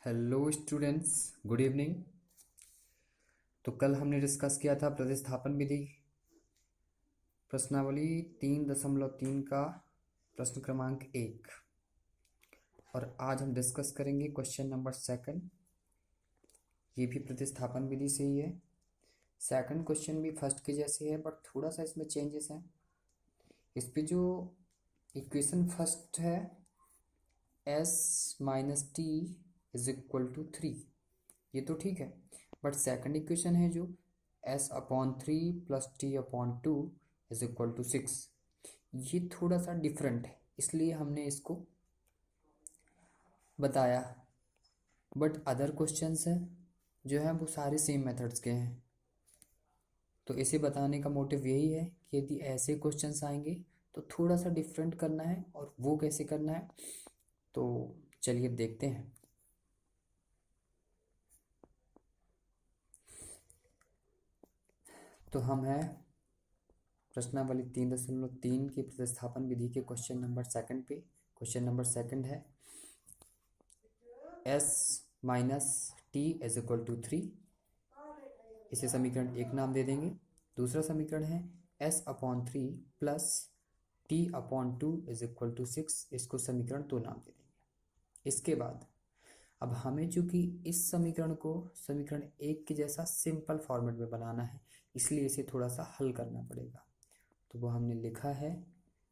Hello students, good evening. तो कल हमने डिस्कस किया था प्रतिस्थापन विधि, प्रश्नावली 3.3 का प्रश्न क्रमांक 1। और आज हम डिस्कस करेंगे क्वेश्चन नंबर 2। ये भी प्रतिस्थापन विधि से ही है। सेकंड क्वेश्चन भी फर्स्ट के जैसे है, बट थोड़ा सा इसमें चेंजेस हैं। इस पे जो इक्वेशन फर्स्ट है, s minus T is equal to 3, ये तो ठीक है। बट सेकंड इक्वेशन है जो s/3 plus t/2 is equal to 6, ये थोड़ा सा डिफरेंट है, इसलिए हमने इसको बताया। बट अदर क्वेश्चंस हैं जो हैं वो सारे सेम मेथड्स के हैं। तो इसे बताने का मोटिव यही है कि यदि ऐसे क्वेश्चंस आएंगे तो थोड़ा सा डिफरेंट करना है, और वो कैसे करना है तो चलिए देखते हैं। तो हम हैं प्रश्नावली 3.3 की प्रतिस्थापन विधि के क्वेश्चन नंबर 2 पे। क्वेश्चन नंबर 2 है s minus T is equal to 3, इसे समीकरण 1 नाम दे देंगे। दूसरा समीकरण है s/3 plus t/2 is equal to 6, इसको समीकरण 2 नाम दे देंगे। इसके बाद अब हमें चूंकि इस समीकरण को समीकरण 1 के जैसा सिंपल फॉर्मेट में बनाना है, इसलिए इसे थोड़ा सा हल करना पड़ेगा। तो वो हमने लिखा है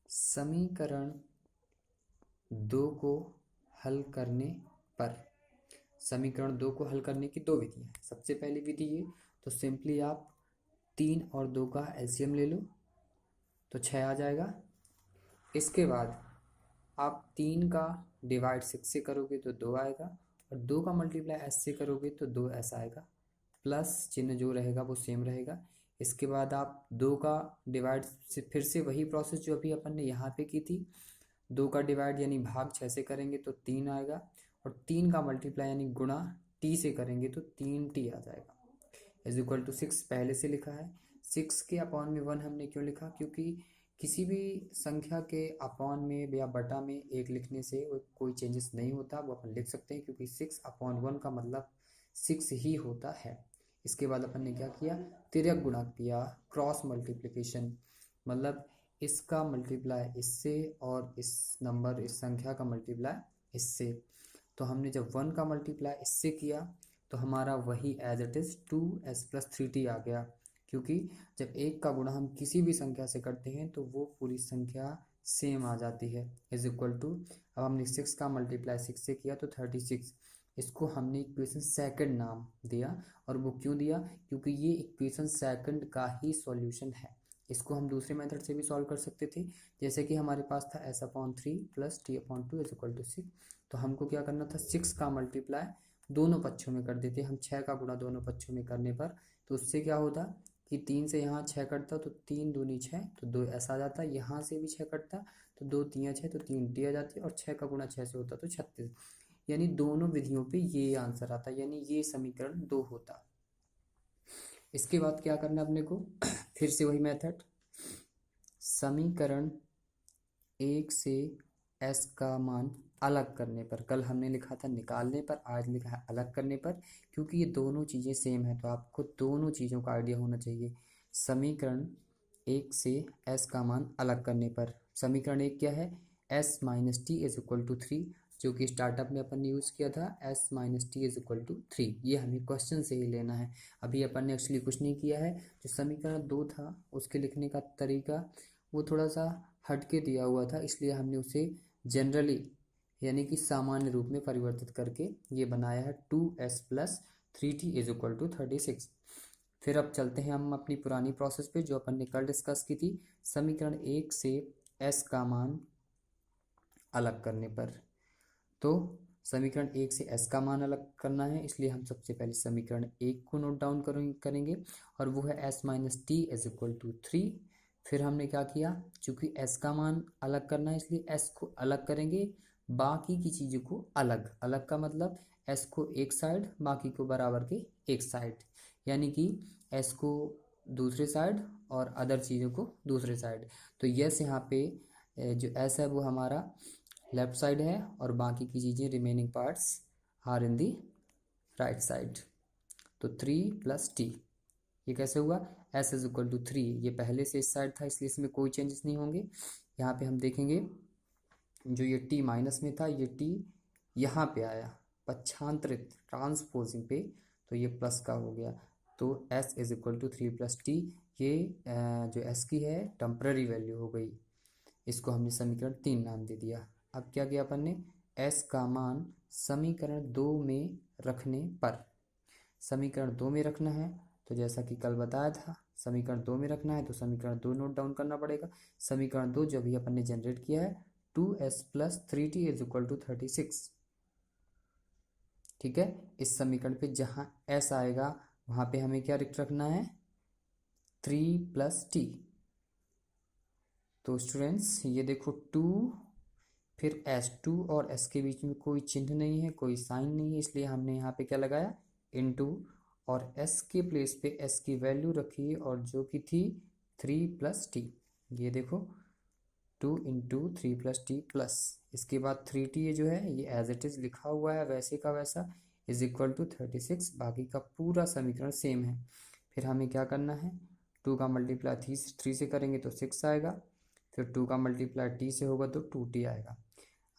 समीकरण 2 को हल करने पर। समीकरण 2 को हल करने की दो विधियां हैं। सबसे पहली विधि ये, तो सिंपली आप 3 और 2 का एलसीएम ले लो तो 6 आ जाएगा। इसके बाद आप 3 का डिवाइड 6 से करोगे तो 2 आएगा, और 2 का मल्टीप्लाई एस से करोगे तो 2s आएगा। प्लस चिन्ह जो रहेगा वो सेम रहेगा। इसके बाद आप 2 का डिवाइड से फिर से वही प्रोसेस जो अभी अपन ने यहाँ पे की थी, 2 का डिवाइड यानी भाग 6 से करेंगे तो 3 आएगा, और 3 का मल्टीप्लाई यानी गुणा t से करेंगे तो 3t आ जाएगा। इज इक्वल टू 6 पहले से लिखा है। 6 के अपॉन में 1 हमने क्यों लिखा? क्योंकि किसी भी संख्या के अपॉन में या बटा में 1 लिखने से कोई चेंजेस नहीं होता, वो अपन लिख सकते हैं, क्योंकि 6/1 का मतलब 6 ही होता है। इसके बाद अपन ने क्या किया? तिर्यक गुणा किया, क्रॉस मल्टीप्लिकेशन, मतलब इसका मल्टीप्लाई इससे और इस नंबर इस संख्या का मल्टीप्लाई इससे। तो हमने जब 1 का मल्टीप्लाई इससे किया तो हमारा वही as it is 2s plus 3t आ गया, क्योंकि जब 1 का गुणा हम किसी भी संख्या से करते हैं तो वो पूरी संख्या सेम आ जाती है। इज इक्वल टू, अब हमने 6 का मल्टीप्लाई 6 से किया तो 36, इसको हमने इक्वेशन सेकंड नाम दिया। और वो क्यों दिया? क्योंकि ये इक्वेशन सेकंड का ही सॉल्यूशन है। इसको हम दूसरे मेथड से भी सॉल्व कर सकते थे, जैसे कि हमारे पास था s/3 plus t/2 is equal to 6। तो हमको क्या करना था? 6 का मल्टीप्लाई दोनों पक्षों में कर देते हम। 6 का गुणा दोनों पक्षों में करने पर तो उससे क्या होता कि 3 से यहाँ 6 कटता तो 3 दूनी 6 तो 2s आ जाता। यहाँ से भी 6 कटता तो 2 3 6 तो 3t आ जाती, और 6 का गुणा 6 से होता तो 36। यानी दोनों विधियों पे ये आंसर आता, यानी ये समीकरण 2 होता। इसके बाद क्या करना अपने को? फिर से वही मेथड, समीकरण 1 से s का मान अलग करने पर। कल हमने लिखा था निकालने पर, आज लिखा है अलग करने पर, क्योंकि ये दोनों चीज़ें सेम है तो आपको दोनों चीज़ों का आइडिया होना चाहिए। समीकरण 1 से s का मान अलग करने पर। समीकरण 1 क्या है? s minus T is equal to 3, जो कि स्टार्टअप में अपन ने यूज़ किया था s minus T is equal to 3। ये हमें क्वेश्चन से ही लेना है, अभी अपन ने एक्चुअली कुछ नहीं किया है। जो समीकरण 2 था उसके लिखने का तरीका वो थोड़ा सा हट के दिया हुआ था, इसलिए हमने उसे जनरली यानी कि सामान्य रूप में परिवर्तित करके ये बनाया है 2s plus 3t is equal to 36। फिर अब चलते हैं हम अपनी पुरानी प्रोसेस पे जो अपन ने कल डिस्कस की थी, समीकरण 1 से s का मान अलग करने पर। तो समीकरण 1 से s का मान अलग करना है, इसलिए हम सबसे पहले समीकरण 1 को नोट डाउन करेंगे, और वो है s minus T is equal to 3। फिर हमने क्या किया? चूंकि s का मान अलग करना है इसलिए s को अलग करेंगे, बाकी की चीज़ों को अलग। अलग का मतलब s को एक साइड, बाकी को बराबर के एक साइड, यानी कि s को दूसरे साइड और अदर चीज़ों को दूसरे साइड। तो यस यहाँ पे जो s है वो हमारा लेफ्ट साइड है, और बाकी की चीज़ें remaining parts are in the right side. तो 3 + t, ये कैसे हुआ, s इज इक्वल टू 3, ये पहले से इस साइड था इसलिए इसमें कोई चेंजेस नहीं होंगे। यहाँ पे हम देखेंगे जो ये t माइनस में था, ये t यहाँ पे आया पक्षांतरित ट्रांसपोजिंग पे, तो ये प्लस का हो गया। तो s is equal to 3 + t, ये जो s की है टेम्पररी वैल्यू हो गई, इसको हमने समीकरण 3 नाम दे दिया। अब क्या किया अपन ने, s का मान समीकरण 2 में रखने पर, समीकरण 2 में रखना है तो जैसा कि कल बताया था समीकरण 2 में रखना है तो समीकरण 2 नोट डाउन करना पड़ेगा। समीकरण 2 जो भी अपन ने जनरेट किया है 2s + 3t is equal to 36, ठीक है। इस समीकरण पे जहां s आएगा वहां पे हमें क्या रखना है, 3 + t। तो स्टूडेंट्स ये देखो 2 फिर s, 2 और s के बीच में कोई चिन्ह नहीं है, कोई साइन नहीं है, इसलिए हमने यहाँ पे क्या लगाया, इनटू, और s के प्लेस पे s की वैल्यू रखी और जो कि थी 3 + t। ये देखो 2 × 3 + t प्लस इसके बाद 3t, ये जो है ये एज इट इज लिखा हुआ है वैसे का वैसा, इज इक्वल टू 36। बाकी का पूरा समीकरण सेम है। फिर हमें क्या करना है, 2 का मल्टीप्लाई 3 से करेंगे तो 6 आएगा, फिर 2 का मल्टीप्लाई t से होगा तो 2t आएगा।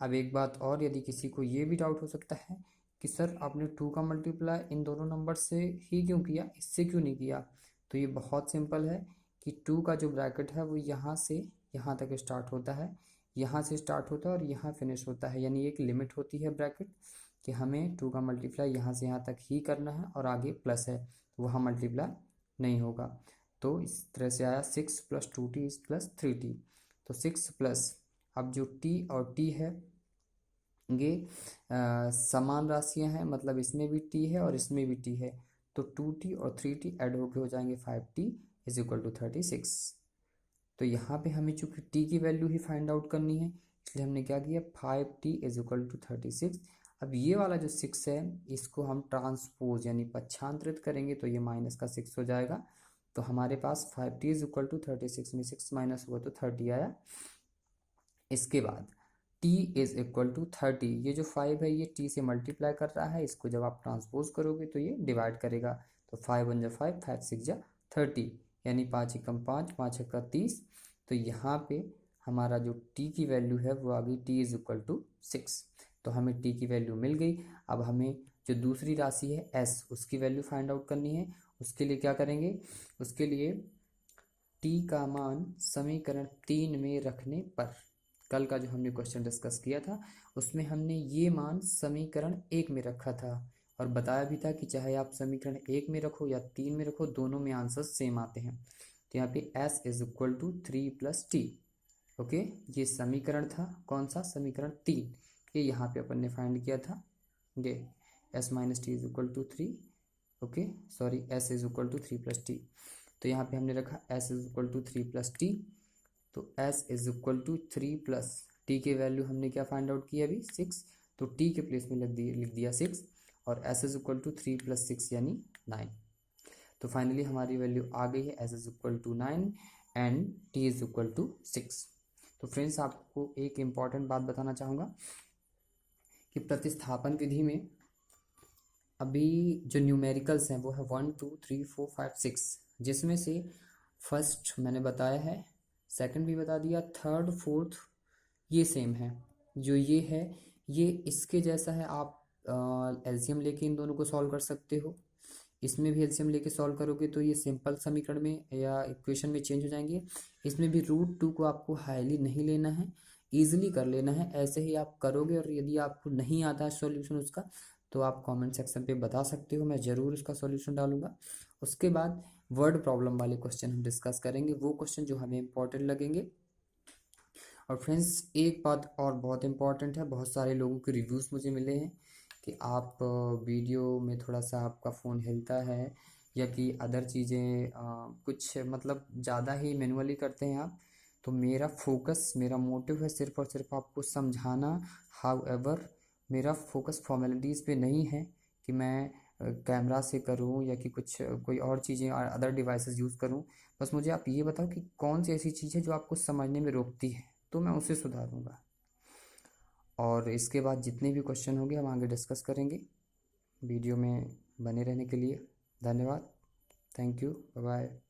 अब एक बात और, यदि किसी को ये भी डाउट हो सकता है कि सर आपने 2 का मल्टीप्लाई इन दोनों नंबर से ही क्यों किया, इससे क्यों नहीं किया, तो ये बहुत सिंपल है कि 2 का जो ब्रैकेट है वो यहाँ से यहाँ तक स्टार्ट होता है, यहाँ से स्टार्ट होता है और यहाँ फिनिश होता है, यानी एक लिमिट होती है ब्रैकेट कि हमें 2 का मल्टीप्लाई यहाँ से यहाँ तक ही करना है और आगे प्लस है तो वहाँ मल्टीप्लाई नहीं होगा। तो इस तरह से आया 6 + 2t + 3t। तो 6 प्लस, अब जो t और t है ये समान राशियां हैं, मतलब इसमें भी t है और इसमें भी t है, तो 2t और 3t ऐड होके हो जाएंगे 5t इज इक्वल टू 36। तो यहाँ पे हमें चूंकि t की वैल्यू ही फाइंड आउट करनी है इसलिए हमने क्या किया, 5t इज इक्वल टू 36। अब ये वाला जो 6 है इसको हम ट्रांसपोज यानी पक्षांतरित करेंगे तो ये माइनस का 6 हो जाएगा। तो हमारे पास 5t इज इक्वल टू 36 में 6 माइनस हुआ तो 30 आया। इसके बाद t इज इक्वल टू 30, ये जो 5 है ये t से मल्टीप्लाई कर रहा है, इसको जब आप ट्रांसपोज करोगे तो ये डिवाइड करेगा, तो 5 × 5, 5 × 6 = 30, यानी 5 × 5, 5 × 30। तो यहाँ पे हमारा जो t की वैल्यू है वो आ गई t इज इक्वल टू 6। तो हमें t की वैल्यू मिल गई। अब हमें जो दूसरी राशि है s उसकी वैल्यू फाइंड आउट करनी है। उसके लिए क्या करेंगे, उसके लिए t का मान समीकरण 3 में रखने पर, कल का जो हमने क्वेश्चन डिस्कस किया था उसमें हमने ये मान समीकरण 1 में रखा था और बताया भी था कि चाहे आप समीकरण 1 में रखो या 3 में रखो दोनों में आंसर सेम आते हैं। तो यहाँ पे s is equal to 3 + t, okay. ये समीकरण था कौन सा, समीकरण 3, ये यहाँ पे अपन ने फाइंड किया था, ये s - t is equal to 3, okay sorry s is equal to 3 + t। तो यहाँ पे हमने रखा s is equal to 3 + t, तो s is equal to 3 + t की वैल्यू हमने क्या फाइंड आउट की अभी 6, तो t के प्लेस में लिख दिया 6 और s इज इक्वल टू 3 + 6 यानी 9। तो फाइनली हमारी वैल्यू आ गई है, s is equal to 9 and t is equal to 6। तो फ्रेंड्स आपको एक इम्पॉर्टेंट बात बताना चाहूँगा कि प्रतिस्थापन विधि में अभी जो न्यूमेरिकल्स हैं वो है 1 2 3 4 5 6, जिसमें से फर्स्ट मैंने बताया है, सेकंड भी बता दिया, थर्ड फोर्थ ये सेम है। जो ये है ये इसके जैसा है, आप एलसीएम लेके इन दोनों को सॉल्व कर सकते हो। इसमें भी एलसीएम लेके सॉल्व करोगे तो ये सिंपल समीकरण में या इक्वेशन में चेंज हो जाएंगे। इसमें भी √2 को आपको हाईली नहीं लेना है, ईजिली कर लेना है, ऐसे ही आप करोगे। और यदि आपको नहीं आता है सॉल्यूशन उसका तो आप कमेंट सेक्शन पे बता सकते हो, मैं ज़रूर उसका सॉल्यूशन डालूंगा। उसके बाद वर्ड प्रॉब्लम वाले क्वेश्चन हम डिस्कस करेंगे, वो क्वेश्चन जो हमें इंपॉर्टेंट लगेंगे। और फ्रेंड्स एक बात और बहुत इंपॉर्टेंट है, बहुत सारे लोगों के रिव्यूज़ मुझे मिले हैं कि आप वीडियो में थोड़ा सा आपका फ़ोन हिलता है या कि अदर चीज़ें कुछ मतलब ज़्यादा ही मैनुअली करते हैं आप। तो मेरा फोकस, मेरा मोटिव है सिर्फ और सिर्फ आपको समझाना। हाउएवर मेरा फोकस फॉर्मेलिटीज़ पे नहीं है कि मैं कैमरा से करूं या कि कुछ कोई और चीज़ें अदर डिवाइसेस यूज़ करूं। बस मुझे आप ये बताओ कि कौन सी ऐसी चीज़ है जो आपको समझने में रोकती है, तो मैं उसे सुधारूंगा। और इसके बाद जितने भी क्वेश्चन होंगे हम आगे डिस्कस करेंगे। वीडियो में बने रहने के लिए धन्यवाद। Thank you, bye bye.